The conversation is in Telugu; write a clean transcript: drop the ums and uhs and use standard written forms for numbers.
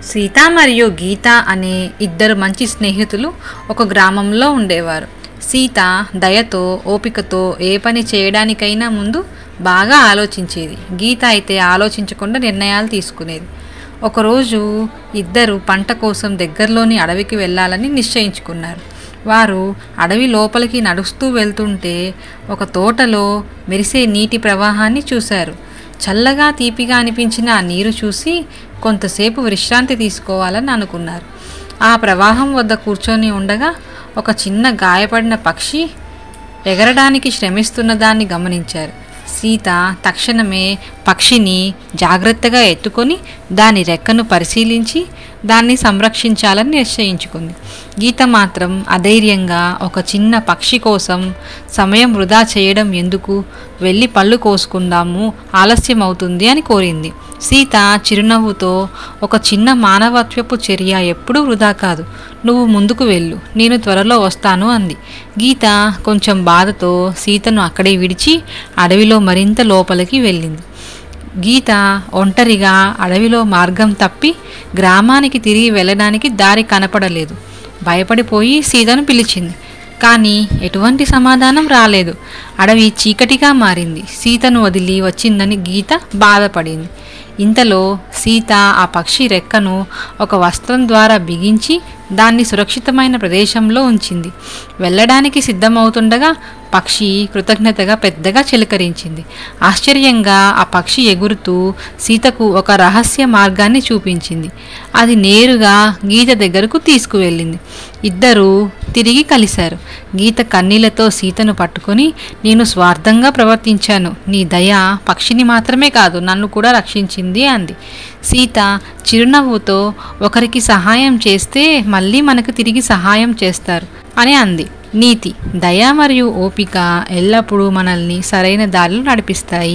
సీత మరియు గీత అనే ఇద్దరు మంచి స్నేహితులు ఒక గ్రామంలో ఉండేవారు. సీత దయతో, ఓపికతో ఏ పని చేయడానికైనా ముందు బాగా ఆలోచించేది. గీత అయితే ఆలోచించకుండా నిర్ణయాలు తీసుకునేది. ఒకరోజు ఇద్దరు పంట కోసం దగ్గరలోని అడవికి వెళ్ళాలని నిశ్చయించుకున్నారు. వారు అడవి లోపలికి నడుస్తూ వెళ్తుంటే ఒక తోటలో మెరిసే నీటి ప్రవాహాన్ని చూశారు. చల్లగా తీపిగా అనిపించిన ఆ నీరు చూసి కొంతసేపు విశ్రాంతి తీసుకోవాలని అనుకున్నారు. ఆ ప్రవాహం వద్ద కూర్చొని ఉండగా ఒక చిన్న గాయపడిన పక్షి ఎగరడానికి శ్రమిస్తున్న దాన్ని గమనించారు. సీత తక్షణమే పక్షిని జాగ్రత్తగా ఎత్తుకొని దాని రెక్కను పరిశీలించి దాన్ని సంరక్షించాలని నిశ్చయించుకుంది. గీత మాత్రం అధైర్యంగా ఒక చిన్న పక్షి కోసం సమయం వృధా చేయడం ఎందుకు, వెళ్ళి పళ్ళు కోసుకుందాము, ఆలస్యం అవుతుంది అని కోరింది. సీత చిరునవ్వుతో, ఒక చిన్న మానవత్వపు చర్య ఎప్పుడూ వృధా కాదు, నువ్వు ముందుకు వెళ్ళు, నేను త్వరలో వస్తాను అంది. గీత కొంచెం బాధతో సీతను అక్కడే విడిచి అడవిలో మరింత లోపలికి వెళ్ళింది. గీత ఒంటరిగా అడవిలో మార్గం తప్పి గ్రామానికి తిరిగి వెళ్ళడానికి దారి కనపడలేదు. భయపడిపోయి సీతను పిలిచింది. కానీ ఎటువంటి సమాధానం రాలేదు. అడవి చీకటిగా మారింది. సీతను వదిలి వచ్చిందని గీత బాధపడింది. ఇంతలో సీత ఆ పక్షి రెక్కను ఒక వస్త్రం ద్వారా బిగించి దాన్ని సురక్షితమైన ప్రదేశంలో ఉంచింది. వెళ్ళడానికి సిద్ధమవుతుండగా పక్షి కృతజ్ఞతగా పెద్దగా చిలకరించింది. ఆశ్చర్యంగా ఆ పక్షి ఎగురుతూ సీతకు ఒక రహస్య మార్గాన్ని చూపించింది. అది నేరుగా గీత దగ్గరకు తీసుకువెళ్ళింది. ఇద్దరూ తిరిగి కలిశారు. గీత కన్నీళ్లతో సీతను పట్టుకొని, నేను స్వార్థంగా ప్రవర్తించాను, నీ దయ పక్షిని మాత్రమే కాదు నన్ను కూడా రక్షించింది అంది. సీత చిరునవ్వుతో, ఒకరికి సహాయం చేస్తే మళ్ళీ మనకు తిరిగి సహాయం చేస్తారు అని అంది. నీతి: దయ మరియు ఓపిక ఎల్లప్పుడూ మనల్ని సరైన దారిలో నడిపిస్తాయి.